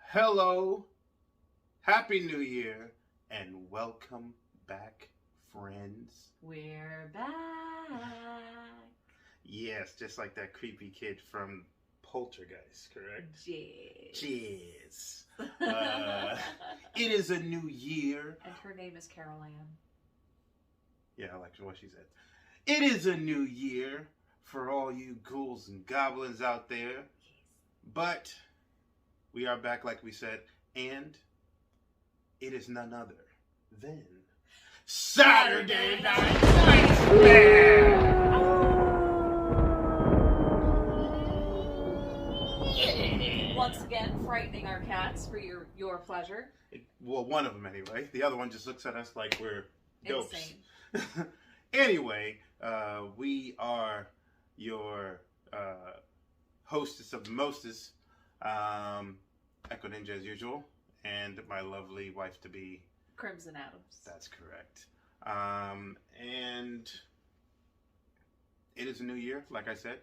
Hello, Happy New Year, and welcome back, friends. We're back. Yes, just like that creepy kid from Poltergeist, correct? Jizz. Cheers. It is a new year. And her name is Carol Ann. Yeah, I like what she said. It is a new year for all you ghouls and goblins out there. But we are back, like we said, and it is none other than Saturday Night Nightmare! Once again, frightening our cats for your pleasure. Well, one of them anyway. The other one just looks at us like we're dopes. Insane. Anyway, we are your hostess of the mostest, Echo Ninja as usual, and my lovely wife-to-be, Crimson Adams. That's correct. And it is a new year, like I said.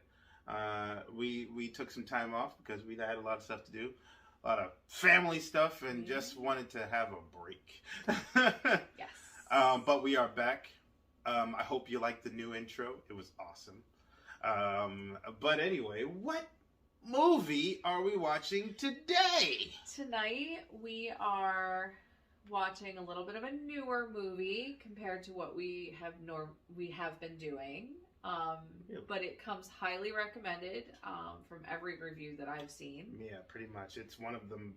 We took some time off because we had a lot of stuff to do, a lot of family stuff, and just wanted to have a break. Yes. But we are back. I hope you liked the new intro. It was awesome. But anyway, what movie are we watching today? Tonight we are watching a little bit of a newer movie compared to what we have been doing. But it comes highly recommended from every review that I've seen. Yeah, pretty much. It's one of them.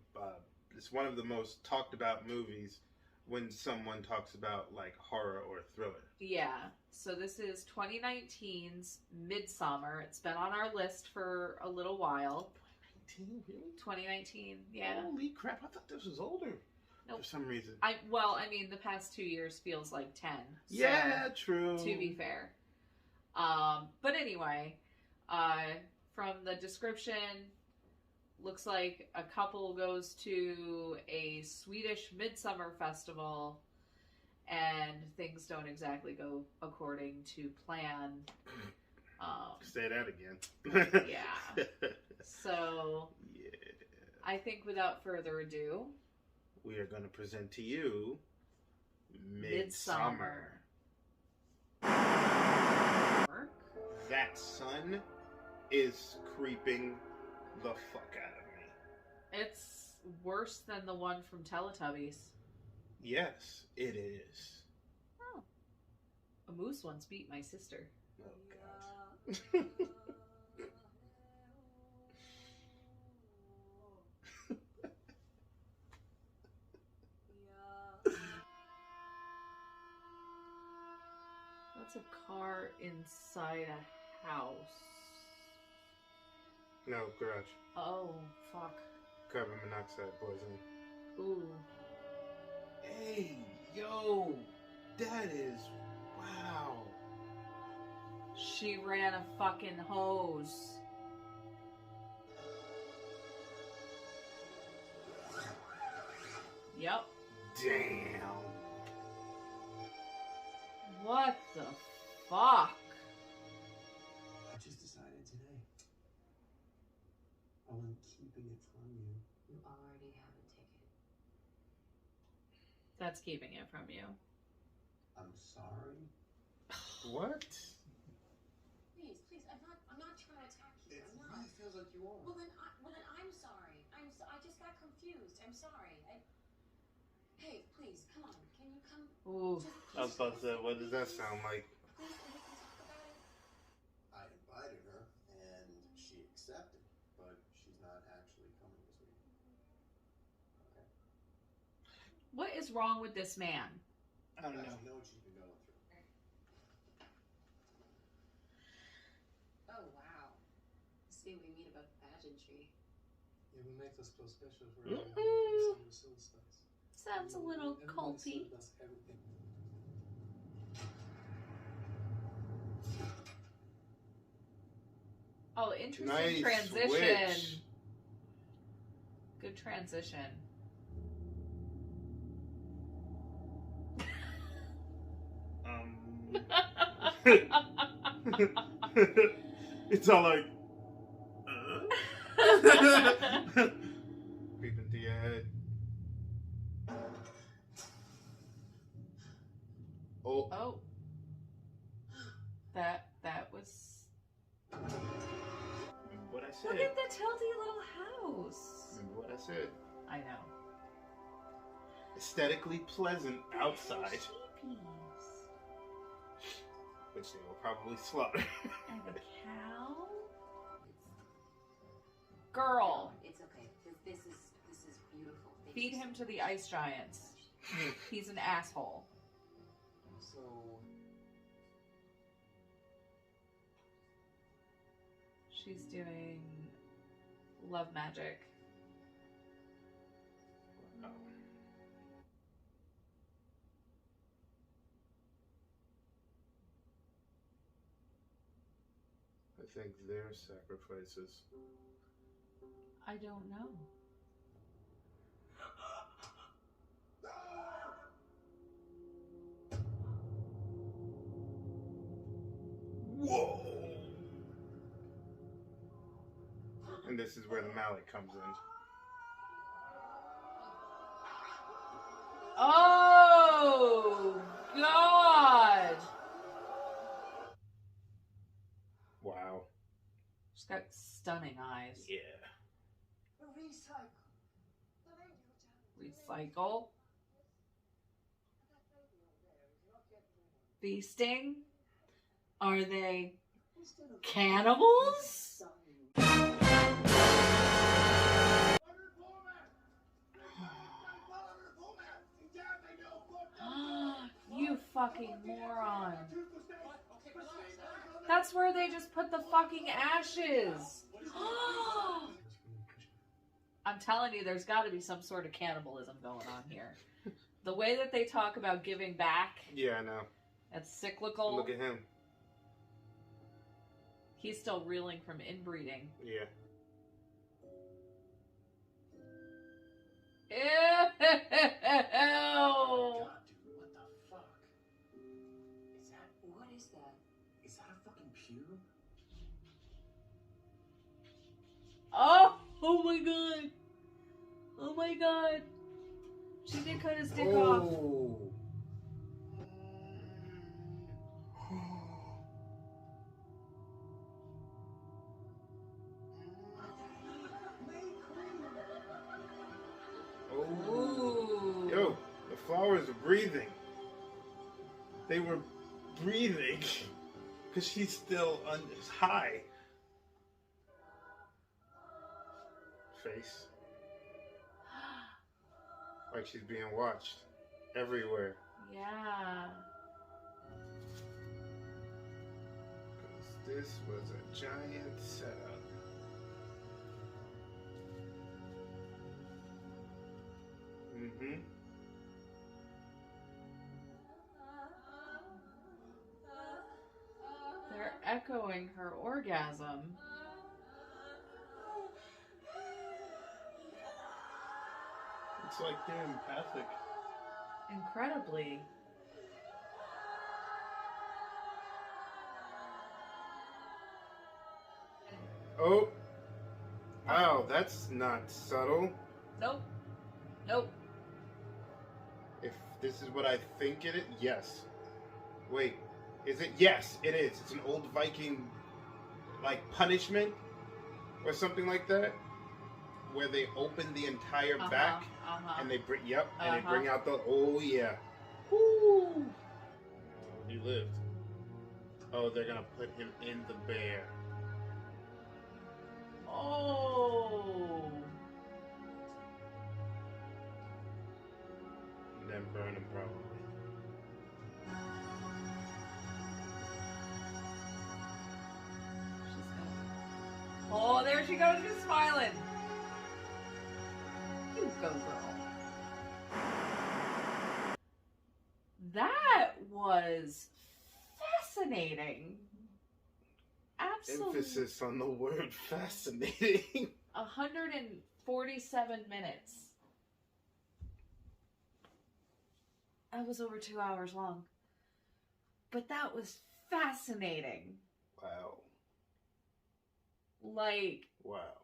It's one of the most talked about movies when someone talks about like horror or thriller. Yeah. So this is 2019's Midsommar. It's been on our list for a little while. 2019, really? 2019, yeah. Holy crap! I thought this was older. Nope. For some reason. I mean, the past 2 years feels like 10. So, yeah, true. To be fair. But anyway, from the description, looks like a couple goes to a Swedish midsummer festival and things don't exactly go according to plan. Say that again. Yeah. So, yeah. I think without further ado, we are going to present to you Midsommar. That sun is creeping the fuck out of me. It's worse than the one from Teletubbies. Yes, it is. Oh. A moose once beat my sister. Oh, God. That's a car inside a house. No, garage. Oh, fuck. Carbon monoxide poisoning. Ooh. Hey, yo, that is, wow. She ran a fucking hose. Yep. Damn. What the fuck? I just decided today. I'm keeping it from you. You already have a ticket. That's keeping it from you. I'm sorry. What? Please, I'm not trying to attack you. It I'm not. really feels like you are. Well then I'm sorry. I just got confused. I'm sorry. Hey, please, come on. Can you come? Ooh. I was about to say, what does that sound like? Please, can we talk about it? I invited her, and she accepted, but she's not actually coming this week. Okay? What is wrong with this man? I don't You know. guys know what she's been going through. Oh wow. See, we meet about the pageantry. Yeah, we make this close special for Mhm. everyone. Suicides. Sounds a little Everybody culty. said that's everything. Oh, interesting Nice transition. switch. Good transition. It's all like, creep into your at the tilty little house. Remember what I said? I know. Aesthetically pleasant outside, Sheepies. which they will probably slaughter. And a cow. Girl, It's okay. This is beautiful. feed him to the ice giants. He's an asshole. So, She's doing love magic. Oh. I think their sacrifices. I don't know. Whoa! And this is where the mallet comes in. Oh, God! Wow. She's got stunning eyes. Yeah. Recycle. Feasting? Are they cannibals? You fucking moron. That's where they just put the fucking ashes. I'm telling you, there's got to be some sort of cannibalism going on here. The way that they talk about giving back, Yeah, I know. it's cyclical. Look at him. He's still reeling from inbreeding. Yeah. Ew! God, dude, what the fuck? What is that? Is that a fucking pube? Oh my god! Oh my god! She did cut his dick off. Oh. Ooh. Yo, the flowers are breathing. They were breathing because she's still high. Face. Like she's being watched everywhere. Yeah. 'Cause this was a giant setup. Mm-hmm. They're echoing her orgasm. It's like they're empathic. Incredibly. Oh. Wow, that's not subtle. Nope. Nope. If this is what I think it is, yes. Wait, is it? Yes, it is. It's an old Viking, like, punishment or something like that, where they open the entire back and they bring, and they bring out the, oh yeah. Woo! He lived. Oh, they're gonna put him in the bear. Oh. And then burn him probably. She's gonna... Oh, there she goes. She's smiling. You go, girl. That was fascinating. Absolutely. Emphasis on the word fascinating. 147 minutes. That was over 2 hours long. But that was fascinating. Wow. Like, Wow.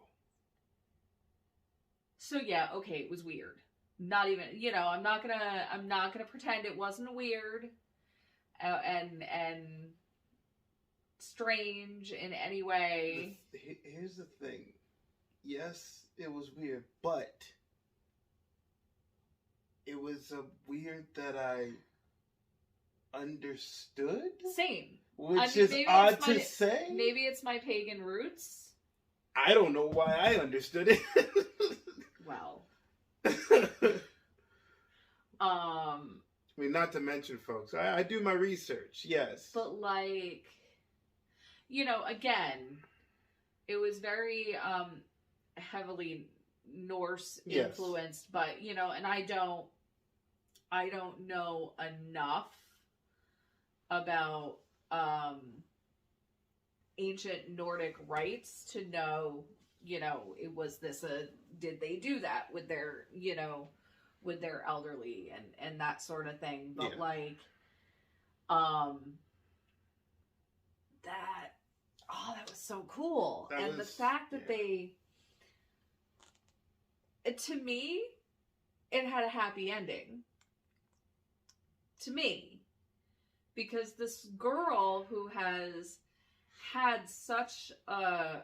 so yeah, okay, it was weird. Not even, I'm not gonna pretend it wasn't weird and strange in any way. Here's the thing. yes, it was weird, but it was weird that I understood. Same. Which mean, is maybe odd it's to say. Maybe it's my pagan roots. I don't know why I understood it. Well. I mean, not to mention, folks, I do my research, yes. But, like, you know, again, it was very heavily Norse influenced, but, you know, and I don't know enough about ancient Nordic rites to know, you know, did they do that with their, you know, with their elderly and that sort of thing. But like, that was so cool. The fact that to me, it had a happy ending. To me. Because this girl who has had such a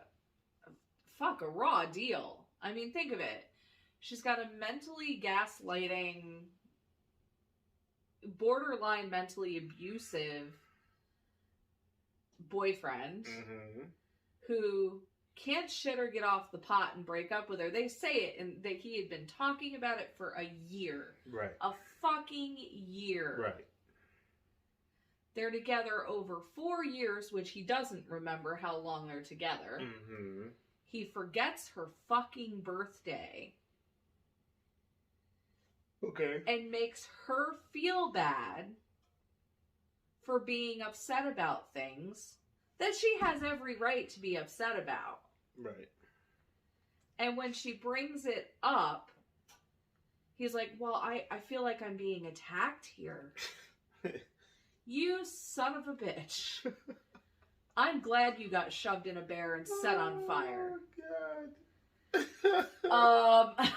raw deal. I mean, think of it. She's got a mentally gaslighting, borderline mentally abusive boyfriend who can't shit or get off the pot and break up with her. They say it, and that he had been talking about it for a year. Right. A fucking year. Right. They're together over 4 years, which he doesn't remember how long they're together. He forgets her fucking birthday. Okay. And makes her feel bad for being upset about things that she has every right to be upset about. Right. And when she brings it up, he's like, well, I feel like I'm being attacked here. You son of a bitch. I'm glad you got shoved in a bear and set on fire. Oh, God.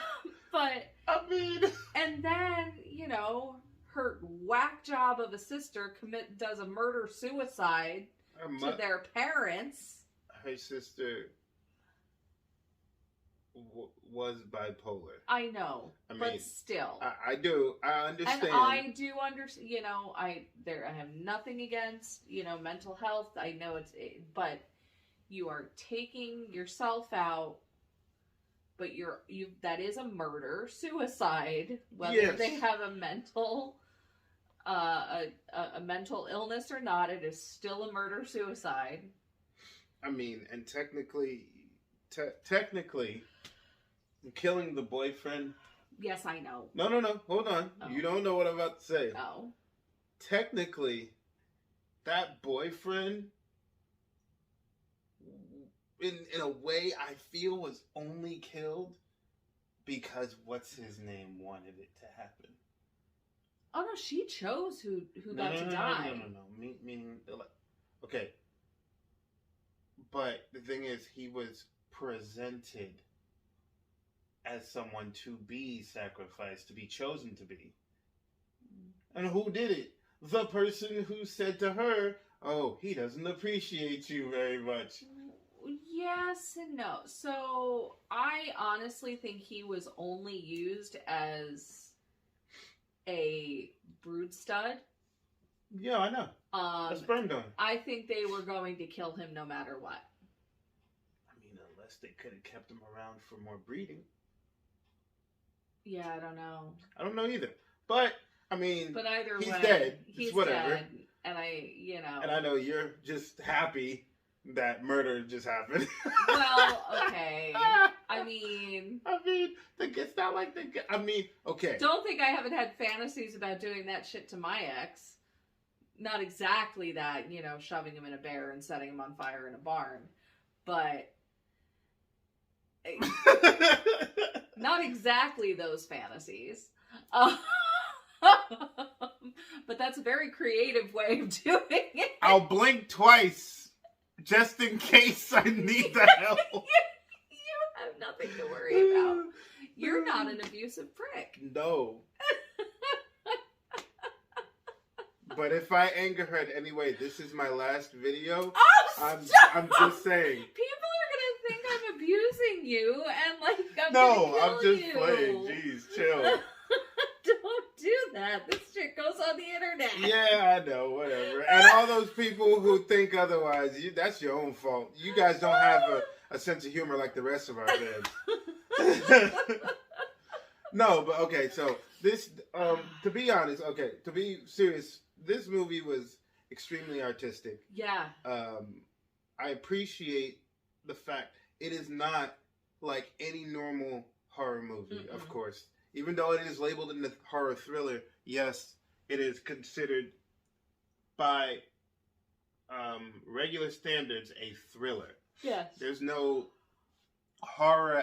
But, I mean... And then, you know, her whack job of a sister does a murder-suicide to their parents. Her sister was bipolar. I know, but still. I understand. And I do understand, you know, I have nothing against, you know, mental health. I know but you are taking yourself out, but that is a murder, suicide, whether they have a mental, a mental illness or not, it is still a murder, suicide. I mean, and technically, killing the boyfriend. Yes, I know. No. Hold on. Oh. You don't know what I'm about to say. Oh. Technically, that boyfriend, in a way, I feel was only killed because what's his name wanted it to happen. Oh no, she chose who got to die. No. Meaning, okay. But the thing is, he was presented as someone to be sacrificed, to be chosen to be. And who did it? The person who said to her, oh, he doesn't appreciate you very much. Yes and no. So, I honestly think he was only used as a brood stud. Yeah, I know. A sperm donor. I think they were going to kill him no matter what. I mean, unless they could have kept him around for more breeding. Yeah, I don't know. I don't know either. But, I mean, but either he's way, dead. He's whatever. Dead, and And I know you're just happy that murder just happened. Well, okay. I mean, it's not like okay. Don't think I haven't had fantasies about doing that shit to my ex. Not exactly that, you know, shoving him in a bear and setting him on fire in a barn. But not exactly those fantasies. But that's a very creative way of doing it. I'll blink twice just in case I need the help. You have nothing to worry about. You're not an abusive prick. No. But if I anger her in any way, this is my last video. Oh, I'm just saying. People are gonna think I'm abusing threaten you and like I'm No, gonna I'm kill just you. playing. Jeez, chill. Don't do that. This shit goes on the internet. Yeah, I know, whatever. And all those people who think otherwise, that's your own fault. You guys don't have a sense of humor like the rest of our fans. No, but okay, so this, to be honest, okay, to be serious, this movie was extremely artistic. Yeah. I appreciate the fact it is not like any normal horror movie, of course. Even though it is labeled in the horror thriller, yes, it is considered by regular standards a thriller. Yes. There's no horror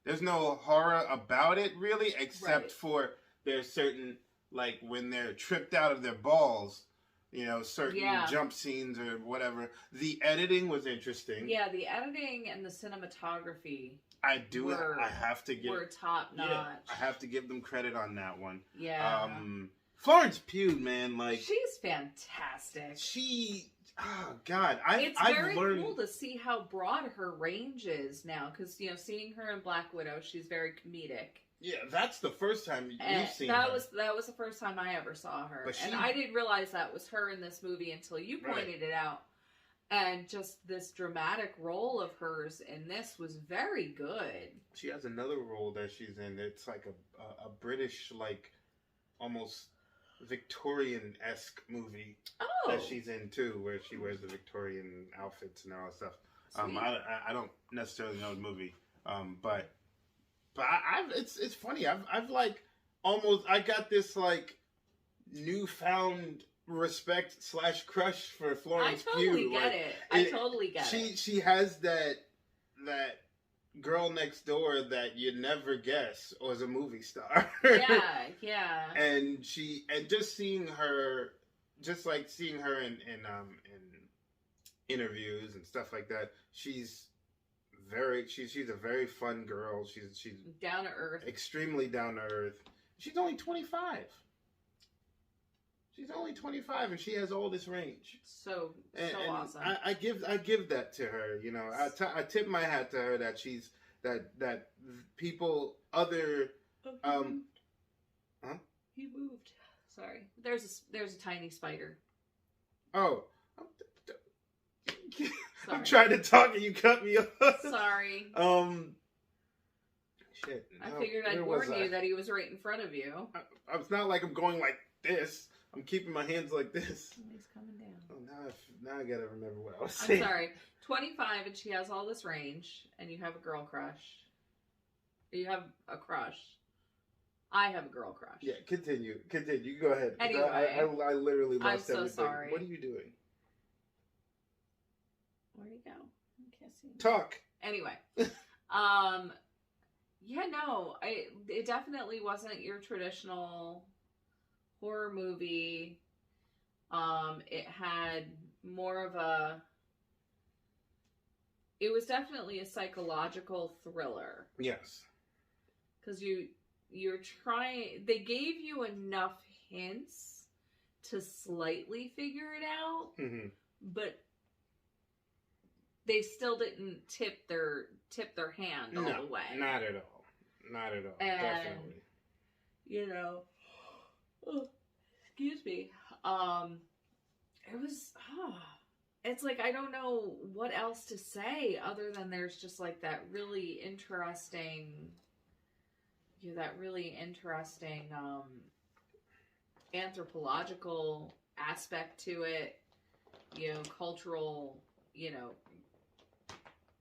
there's no horror about it really, except for there's certain, like when they're tripped out of their balls, certain jump scenes or whatever. The editing was interesting. Yeah, the editing and the cinematography. I have to give. Were top notch. Yeah, I have to give them credit on that one. Yeah. Florence Pugh, man, like she's fantastic. Oh God, It's very cool to see how broad her range is now, because seeing her in Black Widow, she's very comedic. Yeah, that's the first time we've seen that her. That was the first time I ever saw her, But and I didn't realize that was her in this movie until you pointed it out. And just this dramatic role of hers in this was very good. She has another role that she's in. It's like a British, like almost Victorian-esque movie that she's in too, where she wears the Victorian outfits and all that stuff. I don't necessarily know the movie, but it's funny. I've like almost I got this like newfound respect / crush for Florence Pugh. I totally get it. She has that girl next door that you never guess was a movie star. Yeah. And just seeing her in interviews and stuff like that, she's a very fun girl. She's down to earth, extremely down to earth. She's only 25. She's only 25 and she has all this range. So awesome. I give that to her. I tip my hat to her that she's that people other He moved. Sorry. There's a tiny spider. Oh. I'm trying to talk and you cut me off. Sorry. Shit. I figured I'd warn you that he was right in front of you. It's not like I'm going like this. I'm keeping my hands like this. He's coming down. Oh, now I gotta remember what I was saying. I'm sorry. 25 and she has all this range, and you have a girl crush. You have a crush. I have a girl crush. Yeah, continue. You go ahead. Anyway. I literally lost everything. I'm so sorry. What are you doing? Where'd he go? I can't see him. Talk. Anyway. Yeah, no. It definitely wasn't your traditional horror movie. It had more of it was definitely a psychological thriller. Yes. Because you're trying, they gave you enough hints to slightly figure it out, but they still didn't tip their hand all the way. Not at all. And, definitely. Excuse me. It was, it's like, I don't know what else to say other than there's just like that really interesting, anthropological aspect to it, cultural,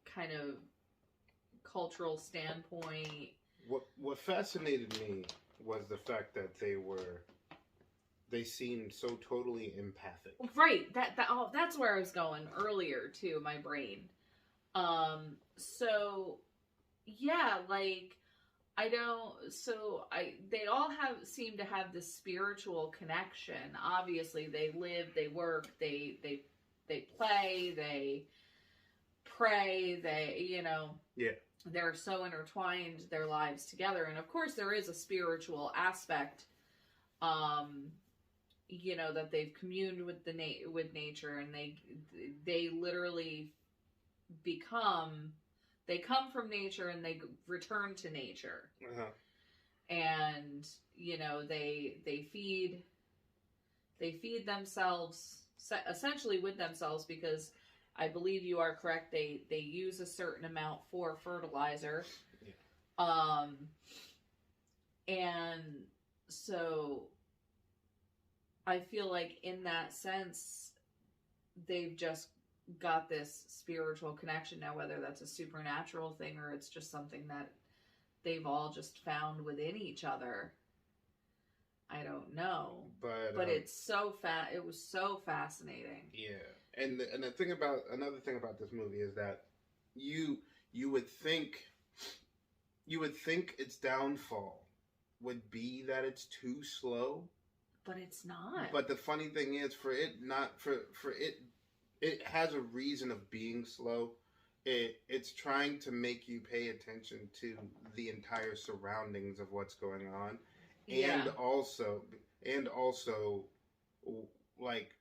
kind of cultural standpoint. What fascinated me was the fact that they seemed so totally empathic. Right. That's where I was going earlier too, my brain. So yeah, like they all seem to have this spiritual connection. Obviously they live, they work, they play, they pray, they're so intertwined, their lives together. And of course there is a spiritual aspect, that they've communed with with nature, and they literally become they come from nature and they return to nature. Uh-huh. And, you know, they feed themselves essentially with themselves, because I believe you are correct. They use a certain amount for fertilizer. Yeah. And so I feel like in that sense, they've just got this spiritual connection now, whether that's a supernatural thing or it's just something that they've all just found within each other. I don't know, but it's so it was so fascinating. Yeah, and the thing about another thing about this movie is that you would think its downfall would be that it's too slow, but it's not. But the funny thing is, it has a reason of being slow. It's trying to make you pay attention to the entire surroundings of what's going on. And also, like,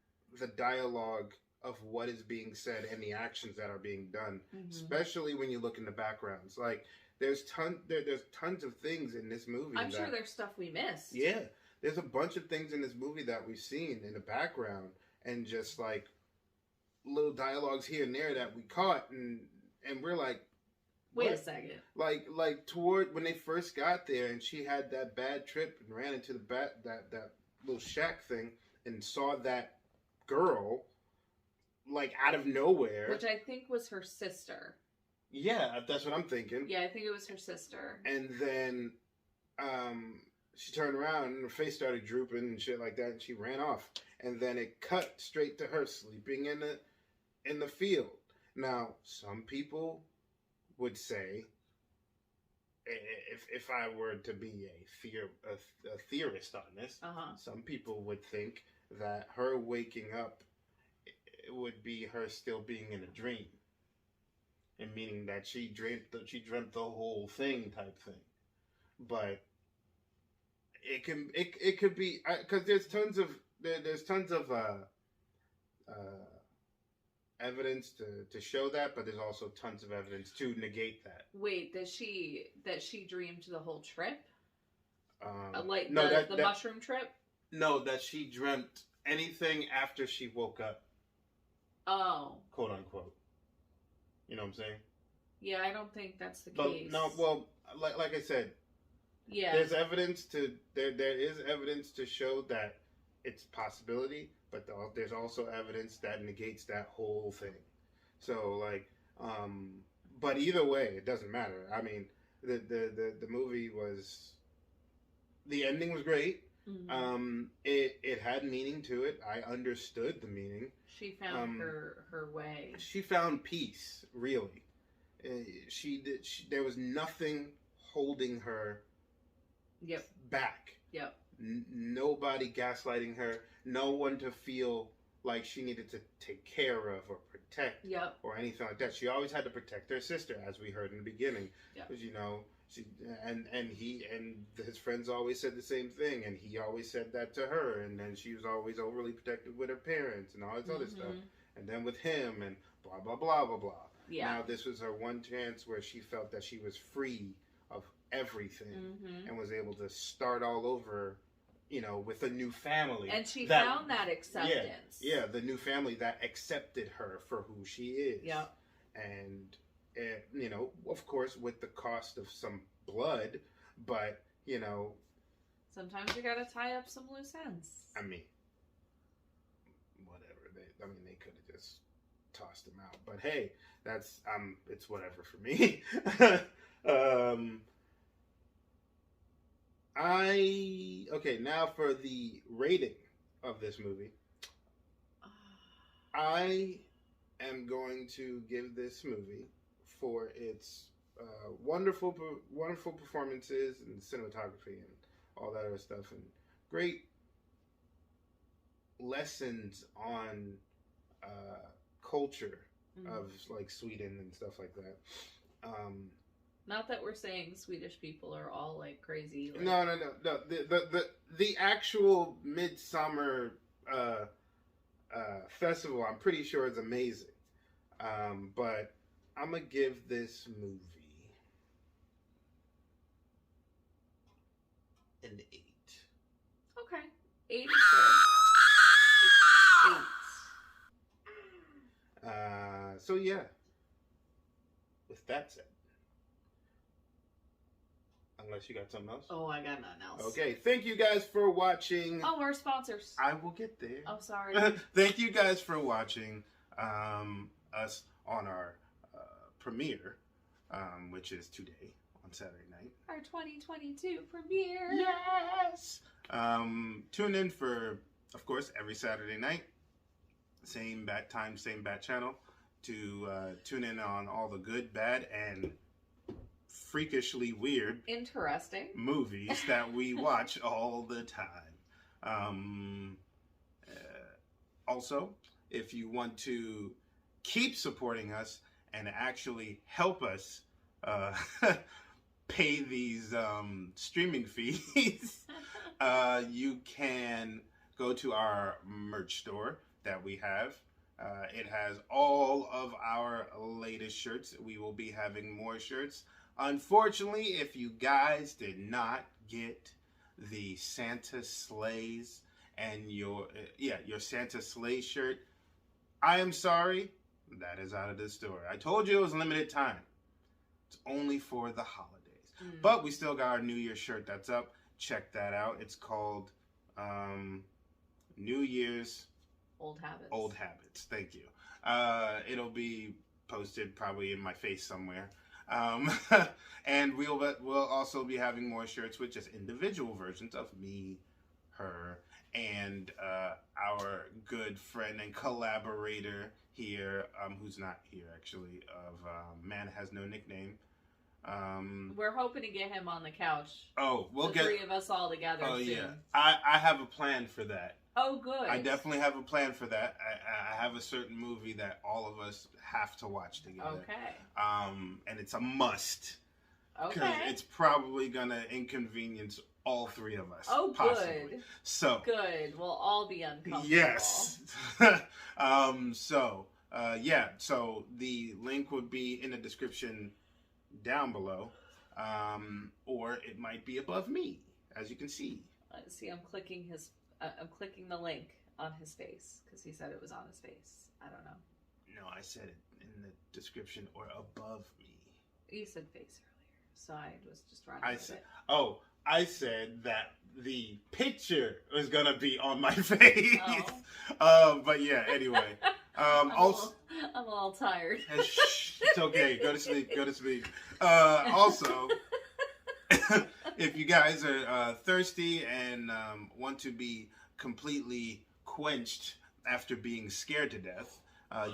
the dialogue of what is being said and the actions that are being done, especially when you look in the backgrounds. Like, there's tons of things in this movie. I'm sure there's stuff we missed. Yeah, there's a bunch of things in this movie that we've seen in the background, and just like little dialogues here and there that we caught, and we're like, wait a second. Like toward when they first got there, and she had that bad trip and ran into that little shack thing and saw that girl, like, out of nowhere, which I think was her sister. Yeah, that's what I'm thinking. Yeah, I think it was her sister. And then, she turned around and her face started drooping and shit like that, and she ran off. And then it cut straight to her sleeping in the field. Now, some people would say, if I were to be a theorist on this, some people would think that her waking up would be her still being in a dream, and meaning that she dreamt the whole thing type thing. But it could be, because there's tons of evidence to show that, but there's also tons of evidence to negate that. Wait, that she dreamed the whole trip? Like the mushroom trip? No, that she dreamt anything after she woke up. Oh. Quote unquote. You know what I'm saying? Yeah, I don't think that's the case. No, well, like I said, yeah, there's evidence there is evidence to show that it's a possibility, but there's also evidence that negates that whole thing. So, like, but either way, it doesn't matter. I mean, the movie the ending was great. Mm-hmm. It had meaning to it. I understood the meaning. She found her way. She found peace, really. There was nothing holding her back. Yep. Nobody gaslighting her. No one to feel like she needed to take care of or protect or anything like that. She always had to protect her sister, as we heard in the beginning. Because, you know, his friends always said the same thing, and he always said that to her, and then she was always overly protective with her parents and all this other stuff. And then with him, and blah, blah, blah, blah, blah. Yeah. Now this was her one chance where she felt that she was free of everything and was able to start all over, you know, with a new family. And she found that acceptance. Yeah, the new family that accepted her for who she is. Yep. And, you know, of course, with the cost of some blood, but, you know. Sometimes you gotta tie up some loose ends. I mean, whatever. They could have just tossed him out. But hey, that's, it's whatever for me. Okay, now for the rating of this movie. I am going to give this movie, for its wonderful performances and cinematography and all that other stuff, and great lessons on culture of, like, Sweden and stuff like that. Not that we're saying Swedish people are all, like, crazy. Like... No. The actual Midsommar festival, I'm pretty sure, is amazing. But I'm gonna give this movie an 8. Okay. 8 is good. 8. So yeah. With that said, unless you got something else. Oh, I got nothing else. Okay, thank you guys for watching. Oh, we're sponsors. I will get there. Oh, sorry. Thank you guys for watching us on our premiere, which is today on Saturday night. Our 2022 premiere. Yes! Tune in for, of course, every Saturday night. Same bat time, same bat channel. To tune in on all the good, bad, and freakishly weird interesting movies that we watch all the time. Also, if you want to keep supporting us and actually help us pay these streaming fees, you can go to our merch store that we have. It has all of our latest shirts. We will be having more shirts. Unfortunately, if you guys did not get the Santa Sleighs and your Santa Sleigh shirt, I am sorry. That is out of the store. I told you it was limited time. It's only for the holidays. But we still got our New Year's shirt that's up. Check that out. It's called New Year's Old Habits. Old Habits. Thank you. It'll be posted probably in my face somewhere. And we'll also be having more shirts with just individual versions of me, her, and our good friend and collaborator here, who's not here actually, of Man Has No Nickname. We're hoping to get him on the couch. Oh, we'll the get 3 of us all together. Oh soon. yeah, I have a plan for that. Oh, good. I definitely have a plan for that. I have a certain movie that all of us have to watch together. Okay. And it's a must. Okay. Because it's probably gonna inconvenience all 3 of us. Oh, possibly. good. So good. We'll all be uncomfortable. yes. So the link would be in the description down below, or it might be above me, as you can see. See, I'm clicking the link on his face because he said it was on his face. I don't know. No, I said it in the description or above me. You said face earlier, so I was just running with it. I said that the picture was gonna be on my face. Oh. But yeah, anyway. I'm a little tired. It's okay. Go to sleep. Also, if you guys are thirsty and want to be completely quenched after being scared to death,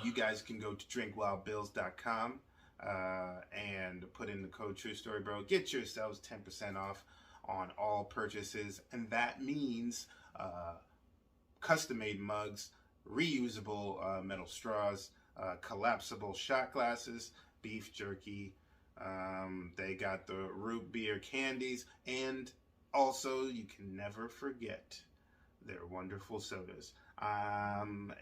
you guys can go to drinkwildbills.com and put in the code TrueStoryBro. Get yourselves 10% off on all purchases, and that means custom-made mugs, reusable metal straws, collapsible shot glasses, beef jerky. They got the root beer candies, and also you can never forget their wonderful sodas. And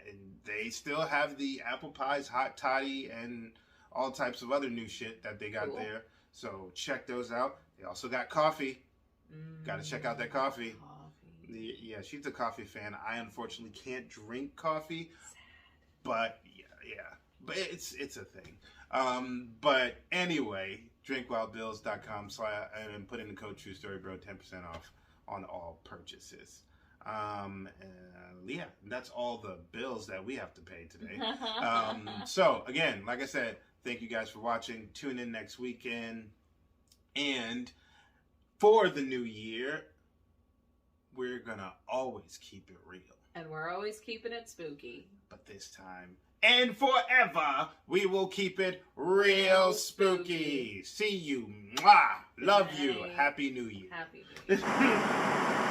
they still have the apple pies, hot toddy, and all types of other new shit that they got there. So check those out. They also got coffee. Got to check out that coffee. Yeah, she's a coffee fan. I unfortunately can't drink coffee, but yeah, but it's a thing. But anyway, drinkwildbills.com and put in the code TrueStoryBro, 10% off on all purchases. Yeah, that's all the bills that we have to pay today. So again, like I said, thank you guys for watching. Tune in next weekend, and for the new year, we're gonna always keep it real. And we're always keeping it spooky. But this time and forever, we will keep it real spooky. See you. Mwah. Love you. Happy New Year. Happy New Year.